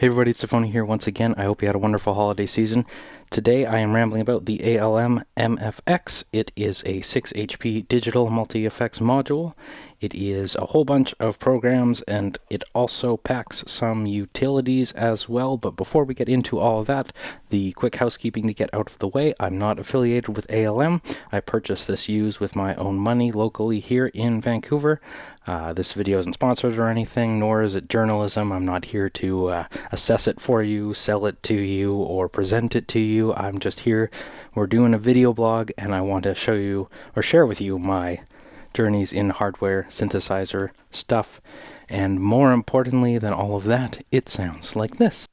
Hey everybody, it's tafony here once again. I hope you had a wonderful holiday season. Today I am rambling about the ALM MFX. It is a 6 HP digital multi-effects module. It is a whole bunch of programs and it also packs some utilities as well. But before we get into all of that, the quick housekeeping to get out of the way. I'm not affiliated with ALM. I purchased this used with my own money locally here in Vancouver. This video isn't sponsored or anything, nor is it journalism. I'm not here to assess it for you, sell it to you, or present it to you. I'm just here. We're doing a video blog, and I want to show you or share with you my journeys in hardware, synthesizer stuff, and more importantly than all of that, it sounds like this.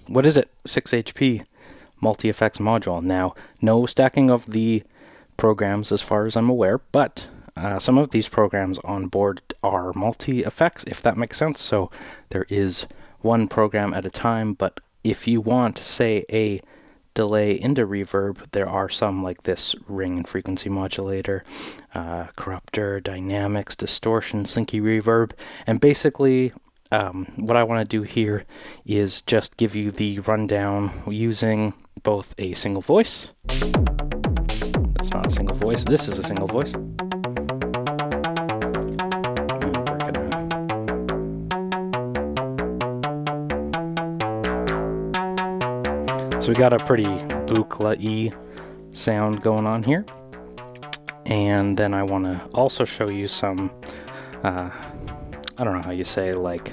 What is it? 6 HP multi-effects module. Now, no stacking of the programs as far as I'm aware, but some of these programs on board are multi-effects, if that makes sense. So there is one program at a time, but if you want, say, a delay into reverb, there are some like this ring and frequency modulator, corruptor, dynamics, distortion, slinky reverb, and basically what I want to do here is just give you the rundown using both a single voice. That's not a single voice. This is a single voice. So we got a pretty buchla-y sound going on here. And then I want to also show you some, I don't know how you say, like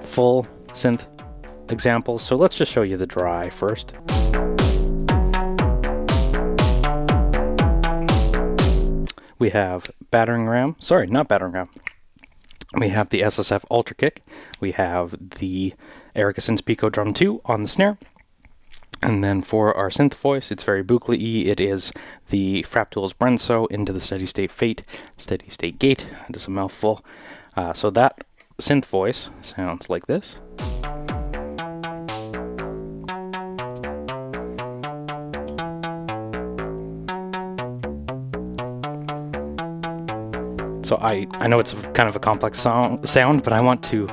full synth examples. So let's just show you the dry first. We have battering ram, sorry, not battering ram. We have the SSF Ultra Kick. We have the Ericsson's Pico Drum 2 on the snare. And then for our synth voice, it's very buchla-y. It is the Fraptools Brenso into the steady state fate, steady state gate. It is a mouthful. So that synth voice sounds like this. So I know it's kind of a complex sound, but I want to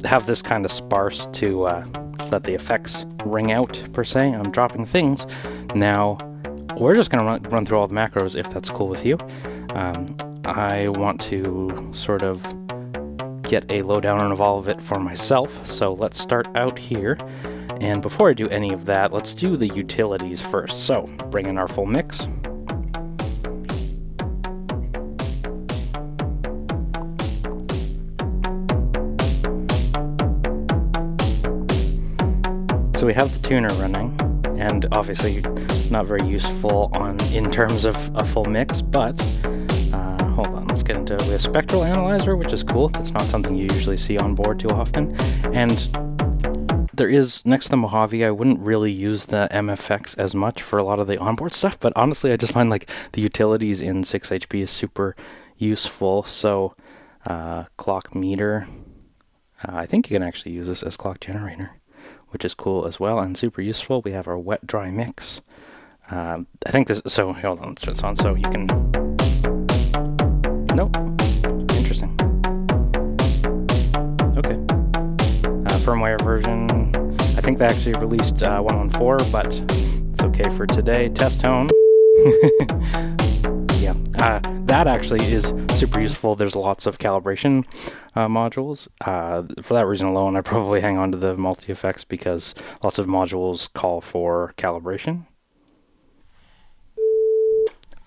have this kind of sparse to let the effects ring out, per se. I'm dropping things. Now, we're just going to run through all the macros, if that's cool with you. I want to sort of get a lowdown of all of it for myself, so let's start out here. And before I do any of that, let's do the utilities first. So, bring in our full mix. So we have the tuner running, and obviously not very useful in terms of a full mix, but hold on, let's get into a spectral analyzer, which is cool. That's not something you usually see on board too often. And there is, next to the Mojave, I wouldn't really use the MFX as much for a lot of the onboard stuff, but honestly I just find like the utilities in 6 HP is super useful. So clock meter, I think you can actually use this as clock generator, which is cool as well and super useful. We have our wet dry mix. I think this, so hold on, let's turn this on so you can, nope, interesting. Okay, firmware version, I think they actually released 1.14, but it's okay for today. Test tone, yeah, That actually is super useful. There's lots of calibration modules. For that reason alone, I probably hang on to the multi-effects because lots of modules call for calibration.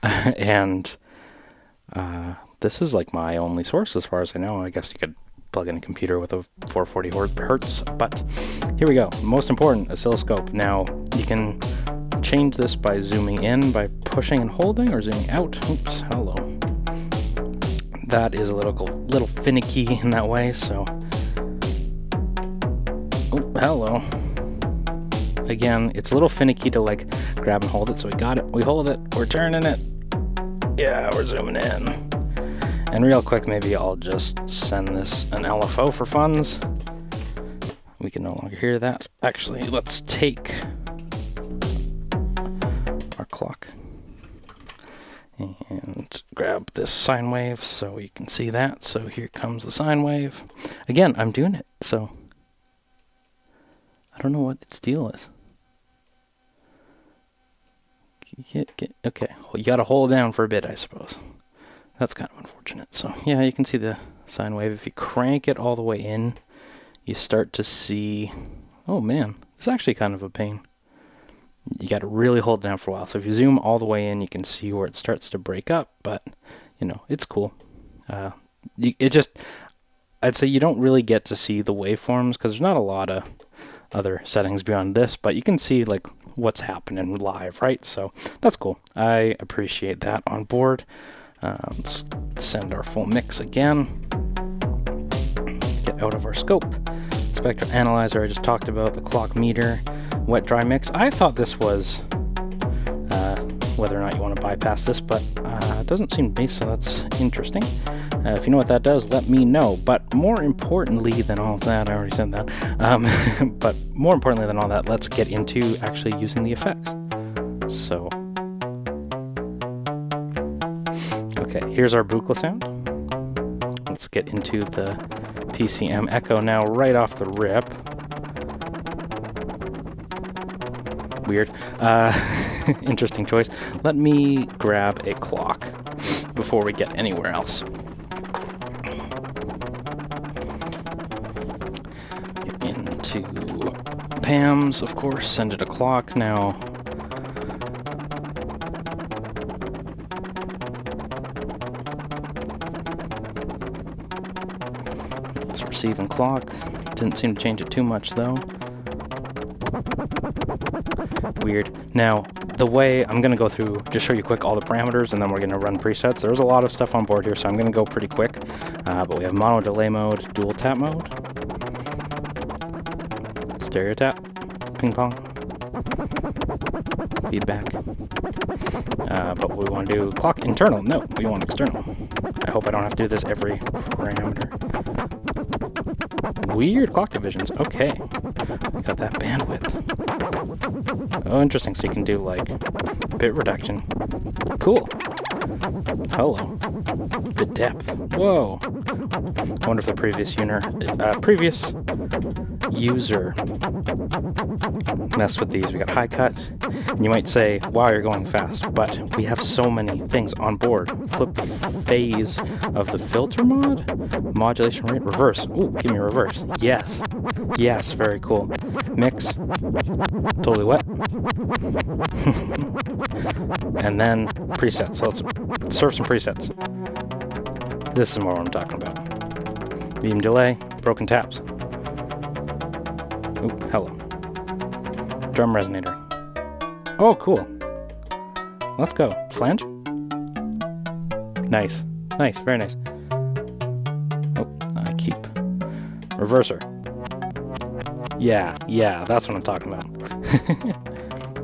And this is like my only source as far as I know. I guess you could plug in a computer with a 440 hertz, but here we go. Most important, oscilloscope. Now you can change this by zooming in by pushing and holding, or zooming out. Oops, hello. That is a little finicky in that way, so. Oh, hello. Again, it's a little finicky to like grab and hold it, so we got it, we hold it, we're turning it. Yeah, we're zooming in. And real quick, maybe I'll just send this an LFO for funds. We can no longer hear that. Actually, let's take our clock and grab this sine wave so you can see that. So here comes the sine wave. Again, I'm doing it, so I don't know what its deal is. Okay, well, you gotta hold down for a bit, I suppose. That's kind of unfortunate. So yeah, you can see the sine wave. If you crank it all the way in, you start to see, oh man, it's actually kind of a pain. You got to really hold it down for a while. So if you zoom all the way in, you can see where it starts to break up, but you know, it's cool. I'd say you don't really get to see the waveforms because there's not a lot of other settings beyond this, but you can see like what's happening live, right? So that's cool. I appreciate that on board. Let's send our full mix again. Get out of our scope. Spectral analyzer I just talked about, the clock meter, wet dry mix. I thought this was whether or not you want to bypass this, but it doesn't seem to be, so that's interesting. If you know what that does, let me know. But more importantly than all of that, I already said that, but more importantly than all that, let's get into actually using the effects. So okay, here's our buchla sound. Let's get into the PCM echo now right off the rip. Weird. Interesting choice. Let me grab a clock before we get anywhere else. Get into PAMs, of course, send it a clock now. It's receiving clock. Didn't seem to change it too much though. Weird. Now, the way I'm going to go through, just show you quick all the parameters, and then we're going to run presets. There's a lot of stuff on board here, so I'm going to go pretty quick. But we have mono delay mode, dual tap mode, stereo tap, ping pong, feedback. But we want to do clock internal. No, we want external. I hope I don't have to do this every parameter. Weird clock divisions. Okay. We got that bandwidth. Oh, interesting. So you can do like bit reduction. Cool. Hello. Bit depth. Whoa. I wonder if the previous user messed with these. We got high cut. And you might say, wow, you're going fast. But we have so many things on board. Flip the phase of the filter mod. Modulation rate. Reverse. Ooh, give me reverse. Yes. Yes, very cool. Mix. Totally wet. And then presets. So let's surf some presets. This is more what I'm talking about. Beam delay, broken taps. Ooh, hello. Drum resonator. Oh, cool. Let's go. Flange. Nice. Nice, very nice. Oh, I keep. Reverser. Yeah, that's what I'm talking about.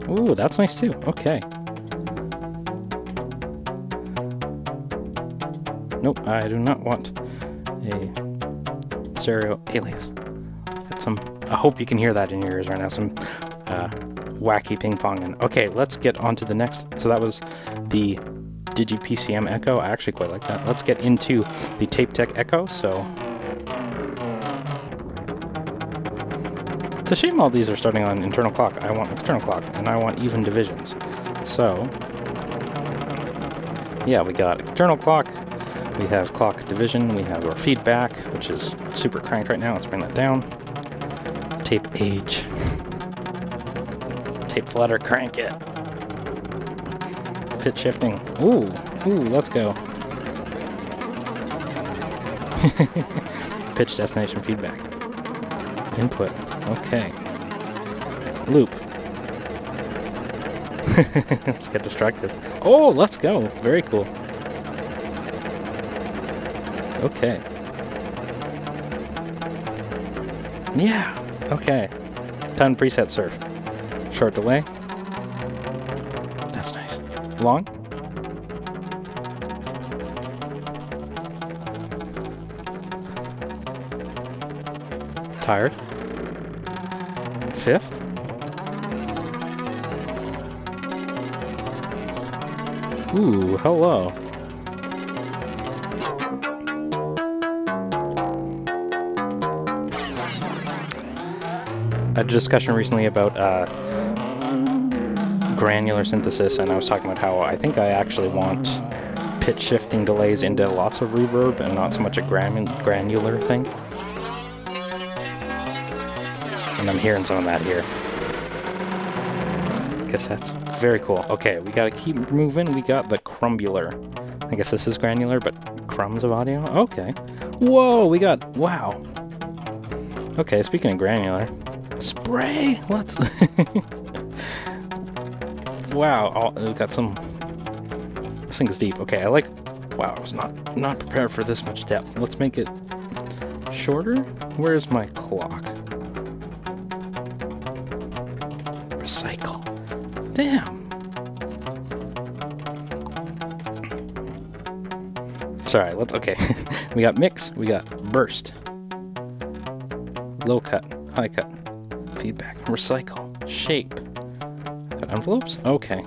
Ooh, that's nice too. Okay. Nope, I do not want a stereo alias. Got some. I hope you can hear that in your ears right now. Some wacky ping ponging. Okay, let's get on to the next. So that was the Digi PCM Echo. I actually quite like that. Let's get into the Tape Tech Echo. So it's a shame all these are starting on internal clock. I want external clock, and I want even divisions. So Yeah, we got external clock, we have clock division, we have our feedback, which is super cranked right now. Let's bring that down. Tape age. Tape flutter, crank it. Pitch shifting. Ooh, let's go. Pitch destination feedback. Input. Okay. Loop. Let's get distracted. Oh, let's go. Very cool. Okay. Yeah. Okay. Time preset surf. Short delay. That's nice. Long. Tired. Fifth. Ooh, hello. I had a discussion recently about granular synthesis, and I was talking about how I think I actually want pitch shifting delays into lots of reverb and not so much a granular thing. And I'm hearing some of that here. Guess that's very cool. Okay, we gotta keep moving. We got the crumbular. I guess this is granular, but crumbs of audio? Okay. Whoa, we got... Wow. Okay, speaking of granular... Spray! Let's... Wow, we got some... This thing is deep. Okay, I like... Wow, I was not prepared for this much depth. Let's make it shorter. Where's my clock? Recycle. Damn. Sorry, let's... Okay. We got mix, we got burst. Low cut, high cut. Feedback, recycle, shape. Got envelopes? Okay.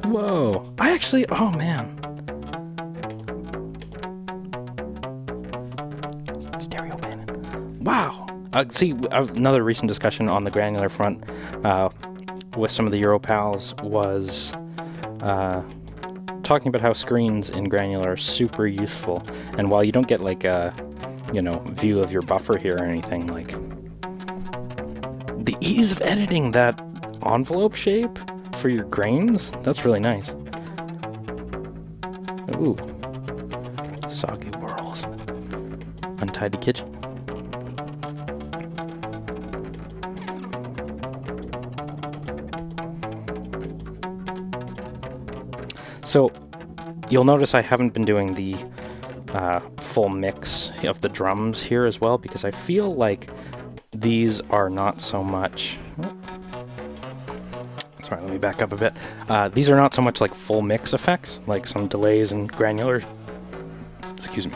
Whoa. I actually... Oh, man. Stereo band. Wow. See, another recent discussion on the granular front with some of the Euro pals was talking about how screens in granular are super useful. And while you don't get like a, view of your buffer here or anything, like the ease of editing that envelope shape for your grains, that's really nice. Ooh. Soggy whirls. Untidy kitchen. So, you'll notice I haven't been doing the full mix of the drums here as well, because I feel like these are not so much... Sorry, let me back up a bit. These are not so much like full mix effects, like some delays and granular... Excuse me.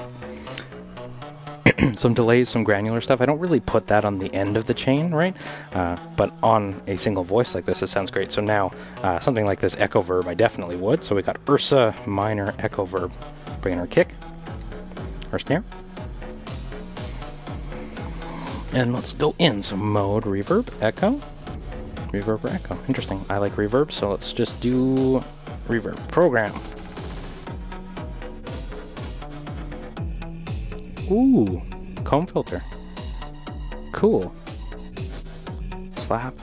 Some delays, some granular stuff. I don't really put that on the end of the chain, right? But on a single voice like this, it sounds great. So now, something like this echo verb, I definitely would. So we got Ursa minor echo verb. Bring in our kick, our snare. And let's go in. So mode, reverb, echo. Reverb or echo. Interesting. I like reverb, so let's just do reverb. Program. Ooh, comb filter. Cool. Slap.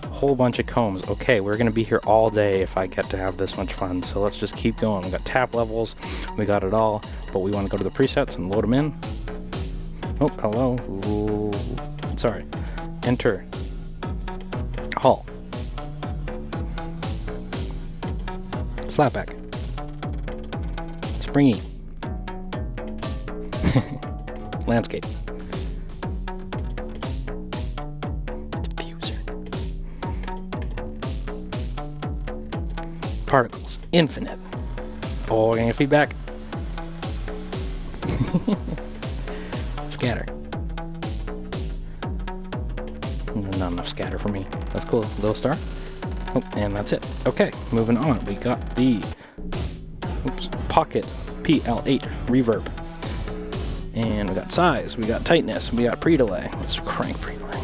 Whole bunch of combs. Okay, we're gonna be here all day if I get to have this much fun. So let's just keep going. We got tap levels, we got it all, but we want to go to the presets and load them in. Oh, hello. Ooh. Sorry. Enter. Halt. Slapback. Springy. Landscape. Diffuser. Particles. Infinite. Oh, we're gonna get feedback. Scatter. Not enough scatter for me. That's cool. Little star. Oh, and that's it. Okay, moving on. We got the Pocket PL8 reverb. And we got size, we got tightness, we got pre-delay. Let's crank pre-delay.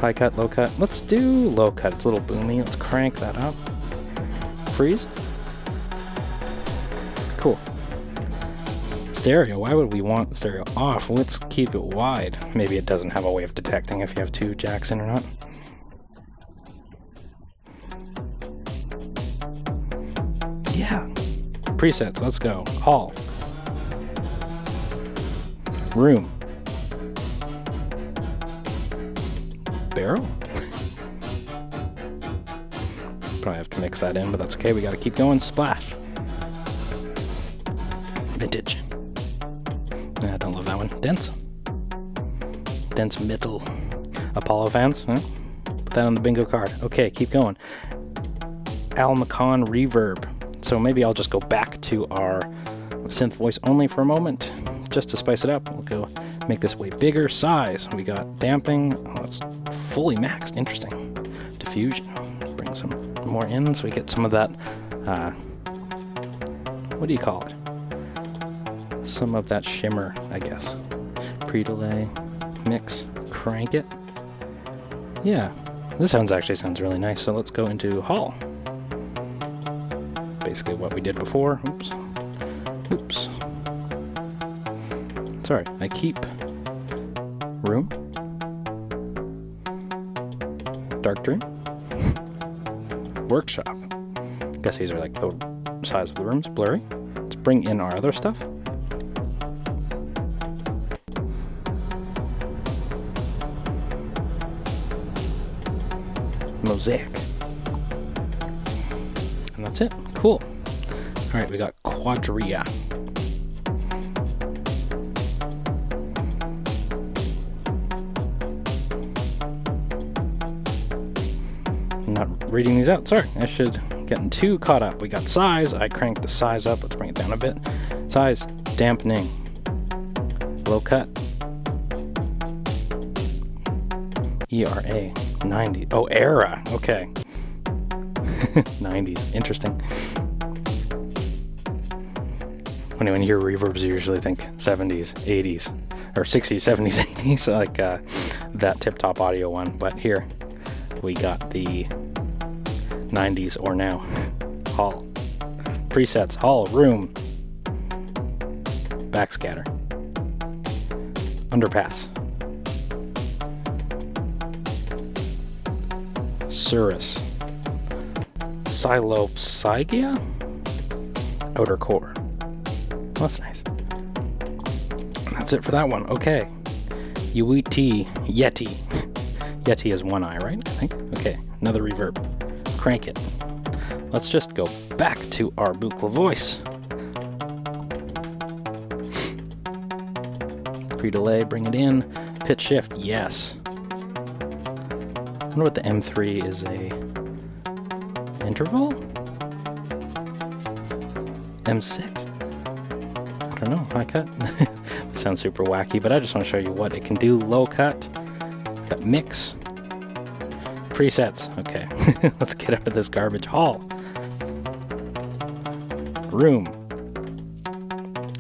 High cut, low cut. Let's do low cut. It's a little boomy. Let's crank that up. Freeze. Cool. Stereo. Why would we want stereo off? Let's keep it wide. Maybe it doesn't have a way of detecting if you have two jacks in or not. Yeah. Presets. Let's go. Hall. Room. Barrel? Probably have to mix that in, but that's okay. We gotta keep going. Splash. Vintage. I don't love that one. Dense. Dense metal. Apollo fans? Huh? Put that on the bingo card. Okay, keep going. ALM MFX Reverb. So maybe I'll just go back to our synth voice only for a moment, just to spice it up. We'll go make this way bigger. Size. We got damping. Oh, that's fully maxed. Interesting. Diffusion. Bring some more in so we get some of that, what do you call it? Some of that shimmer, I guess. Pre-delay, mix, crank it. Yeah, this actually sounds really nice. So let's go into Hall. Basically what we did before. Oops. Oops. Sorry, I keep room. Dark Dream. Workshop. I guess these are like the size of the rooms. Blurry. Let's bring in our other stuff. Mosaic. And that's it. Cool. Alright, we got Quadria. I'm not reading these out. Sorry, I should get too caught up. We got size. I cranked the size up. Let's bring it down a bit. Size. Dampening. Low cut. ERA. 90. Oh, era. Okay. 90s. Interesting. When you hear reverbs, you usually think 70s, 80s, or 60s, 70s, 80s, like that tip-top audio one. But here, we got the 90s or now. Hall. Presets. Hall. Room. Backscatter. Underpass. Surus. Silopsygia? Outer core. Well, that's nice. That's it for that one. Okay. Yeti. Yeti is one eye, right? I think. Okay. Another reverb. Crank it. Let's just go back to our buccal voice. Pre-delay, bring it in. Pitch shift, yes. I wonder what the M3 is a interval? M6? I don't know, high cut? It sounds super wacky, but I just want to show you what it can do. Low cut, got mix, presets. Okay, let's get out of this garbage. Hall. Room.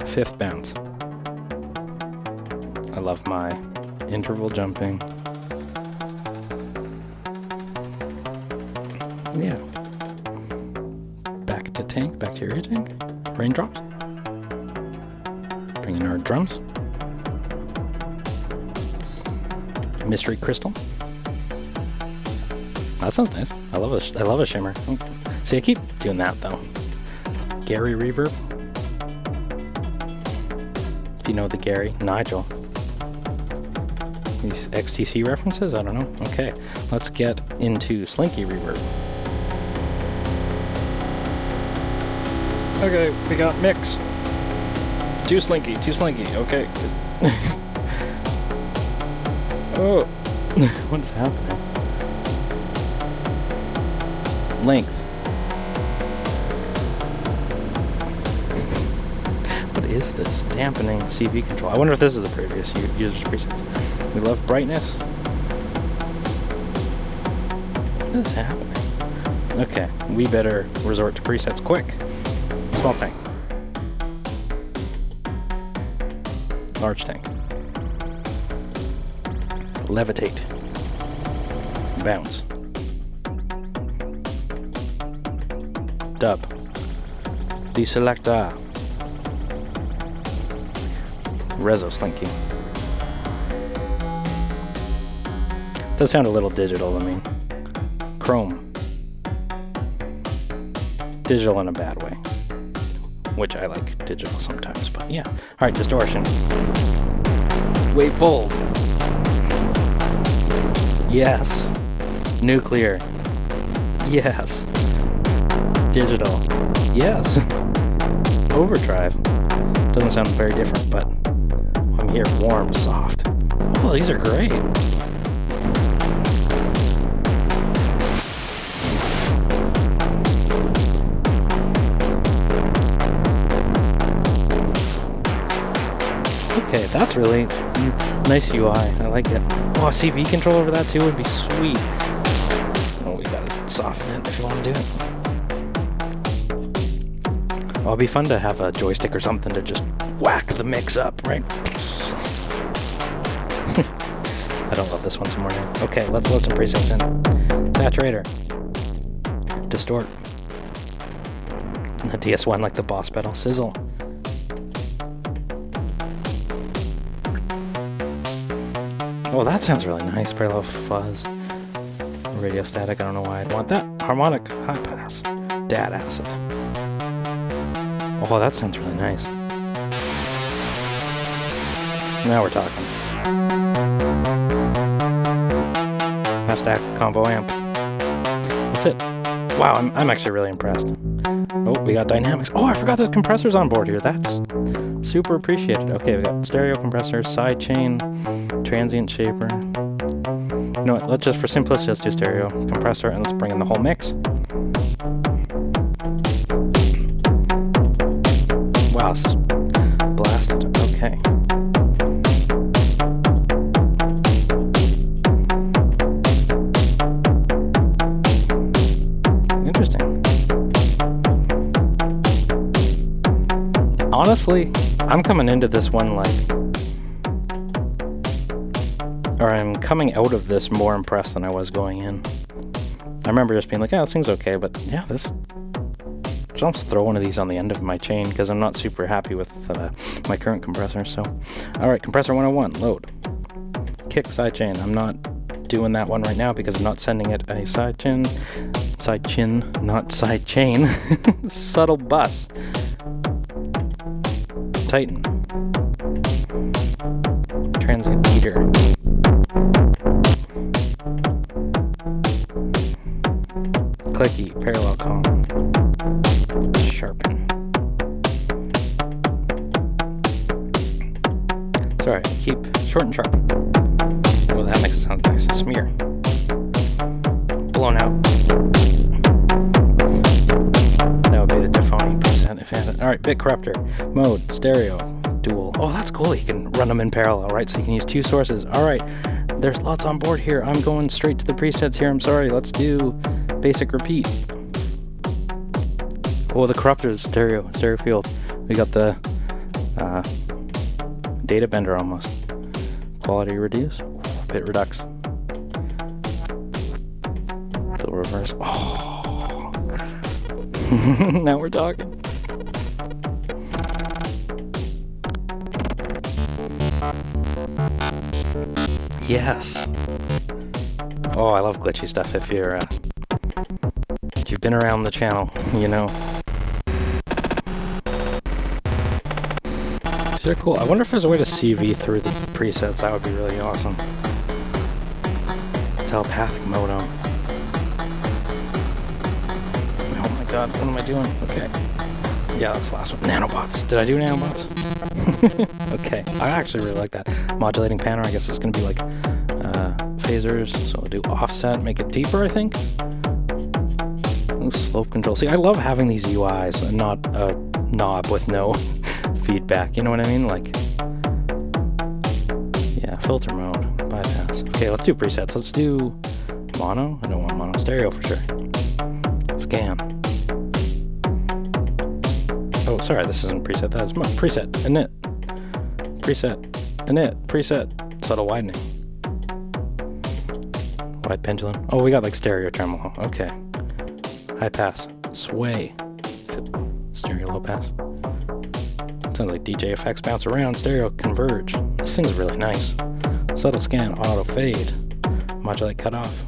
Fifth bounce. I love my interval jumping. Yeah. Back to tank, back to your ear tank. Raindrops. Bring in our drums. Mystery crystal. That sounds nice. I love a shimmer. Oh. See, I keep doing that though. Gary reverb. If you know the Gary, Nigel. These XTC references? I don't know. Okay, let's get into Slinky reverb. Okay, we got mix. Too slinky. Okay. Oh, what is happening? Length. What is this? Dampening CV control. I wonder if this is the previous user's presets. We love brightness. What is happening? Okay, we better resort to presets quick. Small tank. Large tank. Levitate. Bounce. Dub. Deselector. Reso Slinky. Does sound a little digital to me. Chrome. Digital in a bad way. Which I like digital sometimes, but yeah. Alright, distortion. Wavefold. Yes. Nuclear. Yes. Digital. Yes. Overdrive. Doesn't sound very different, but I'm here. Warm, soft. Oh, these are great. Okay, that's really nice UI. I like it. Oh, a CV control over that too would be sweet. Oh, we gotta soften it if you want to do it. Oh, it'd be fun to have a joystick or something to just whack the mix up, right? I don't love this one some more now. Okay, let's load some presets in. Saturator. Distort. And the DS1 like the boss pedal. Sizzle. Oh, that sounds really nice. Parallel fuzz. Radio static. I don't know why I'd want that. Harmonic. High pass. Dad acid. Oh, that sounds really nice. Now we're talking. Half stack combo amp. That's it. Wow, I'm actually really impressed. Oh, we got dynamics. Oh, I forgot there's compressors on board here. That's super appreciated. Okay, we got stereo compressor, sidechain, transient shaper. You know what? Let's just, for simplicity, let's do stereo compressor and let's bring in the whole mix. Wow, this is blasted. Okay. Interesting. Honestly, I'm coming into this one like, or I'm coming out of this more impressed than I was going in. I remember just being like, yeah, this thing's okay, but yeah, this... I'll just throw one of these on the end of my chain because I'm not super happy with my current compressor. So, alright, compressor 101, load. Kick sidechain. I'm not doing that one right now because I'm not sending it a sidechain, not sidechain. Subtle bus. Tighten. Transient heater. Clicky, parallel comp. Sharpen. Sorry, keep short and sharp. Oh, that makes it sound nice. Smear. Blown out. That would be the tafony preset if I had it. Alright, bit corruptor. Mode, stereo, dual. Oh, that's cool. You can run them in parallel, right? So you can use two sources. Alright, there's lots on board here. I'm going straight to the presets here. I'm sorry. Let's do basic repeat. Oh, the corruptor is stereo field. We got the data bender almost. Quality reduce. Bit redux. Fill reverse. Oh. Now we're talking. Yes. Oh, I love glitchy stuff. If you've been around the channel, you know. They're cool. I wonder if there's a way to CV through the presets. That would be really awesome. Telepathic modem. Oh my god, what am I doing? Okay. Yeah, that's the last one. Nanobots. Did I do nanobots? Okay. I actually really like that. Modulating panel, I guess it's going to be like phasers. So we'll do offset, make it deeper, I think. Ooh, slope control. See, I love having these UIs and not a knob with no feedback, you know what I mean? Like, yeah, filter mode, bypass. Okay, let's do presets. Let's do mono. I don't want mono. Stereo for sure. Scan. Oh, sorry, this isn't preset. That's preset. Init. Preset. Init. Preset. Subtle widening. Wide pendulum. Oh, we got like stereo tremolo. Okay. High pass. Sway. Stereo low pass. Sounds like DJ effects bounce around, stereo converge. This thing's really nice. Subtle scan, auto fade, modulate cutoff.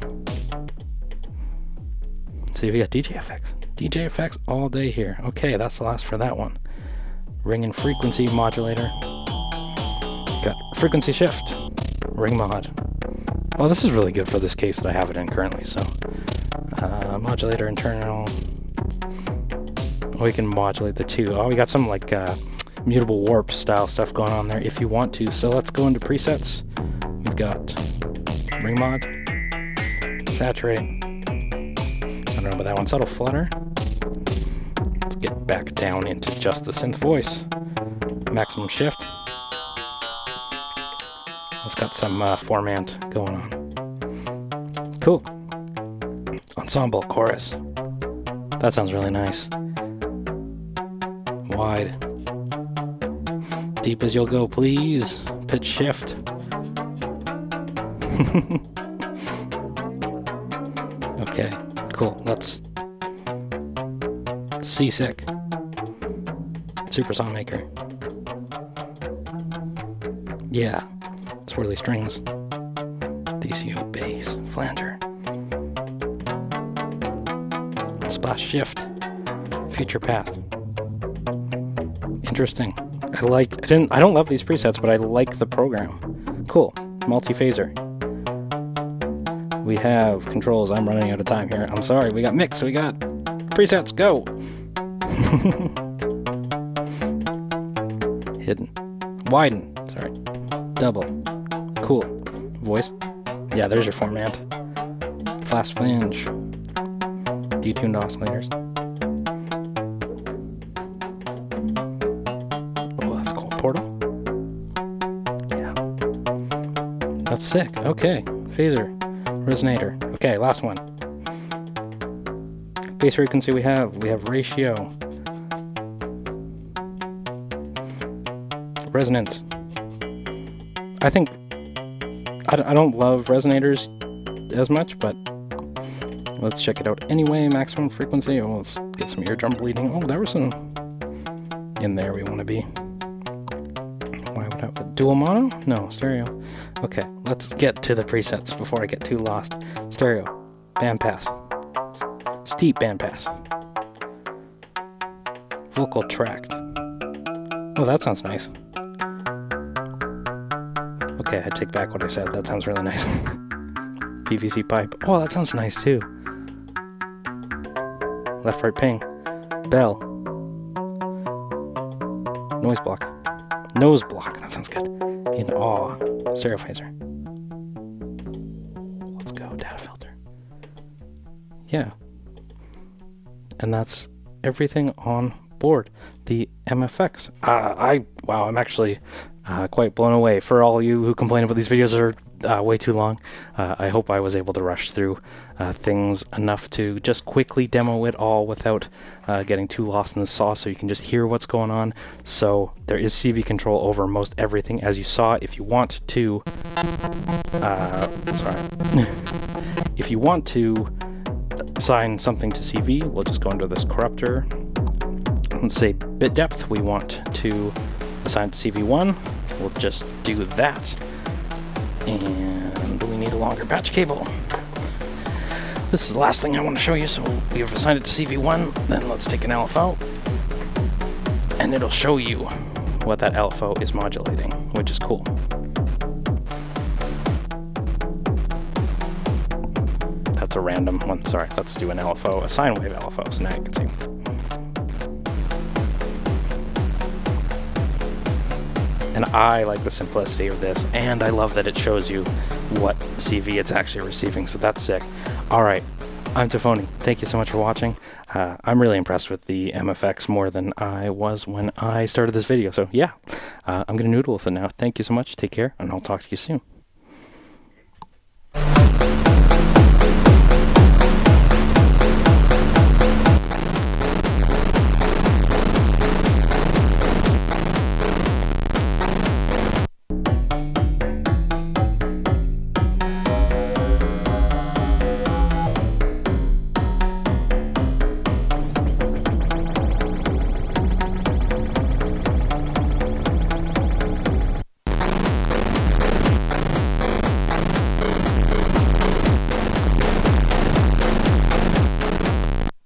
See, we got DJ effects. DJ effects all day here. Okay, that's the last for that one. Ring and frequency modulator. Got frequency shift. Ring mod. Well, this is really good for this case that I have it in currently, so. Modulator internal. We can modulate the two. Oh, we got some like mutable warp style stuff going on there if you want to. So let's go into presets. We've got ring mod, saturate. I don't know about that one. Subtle flutter. Let's get back down into just the synth voice. Maximum shift. It's got some formant going on. Cool. Ensemble chorus. That sounds really nice. Wide. Deep as you'll go, please. Pitch shift. Okay, cool. Let's Seasick. Super Song Maker. Yeah. Swirly strings. DCO bass. Flanger. Splash shift. Future past. Interesting. I don't love these presets, but I like the program. Cool. Multi-phaser. We have controls. I'm running out of time here. I'm sorry. We got mix. We got presets. Go. Hidden. Widen. Sorry. Double. Cool. Voice. Yeah, there's your formant. Fast flange. Detuned oscillators. Oh, that's cool. Portal. Yeah. That's sick. Okay. Phaser. Resonator. Okay, last one. Bass frequency we have ratio. Resonance. I think I don't love resonators as much, but let's check it out anyway. Maximum frequency. Oh, let's get some eardrum bleeding. Oh, there was some in there we want to be. Why would I have dual mono? No, stereo. Okay, let's get to the presets before I get too lost. Stereo. Bandpass. Steep bandpass. Vocal tract. Oh, that sounds nice. Okay, I take back what I said. That sounds really nice. PVC pipe. Oh, that sounds nice too. Left, right, ping. Bell. Noise block. Nose block. That sounds good. In awe. Stereo phaser. Let's go. Data filter. Yeah. And that's everything on board the MFX. Wow, I'm actually quite blown away. For all you who complain about these videos are way too long, I hope I was able to rush through things enough to just quickly demo it all without getting too lost in the sauce, so you can just hear what's going on. So there is CV control over most everything, as you saw. If you want to if you want to assign something to CV, we'll just go into this corruptor. Let's say bit depth, we want to assign to CV1. We'll just do that. And we need a longer patch cable. This is the last thing I want to show you, so we have assigned it to CV1. Then let's take an LFO, and it'll show you what that LFO is modulating, which is cool. That's a random one. Sorry, let's do an LFO, a sine wave LFO, so now you can see. And I like the simplicity of this, and I love that it shows you what CV it's actually receiving, so that's sick. Alright, I'm Tafony. Thank you so much for watching. I'm really impressed with the MFX more than I was when I started this video, so yeah, I'm going to noodle with it now. Thank you so much, take care, and I'll talk to you soon.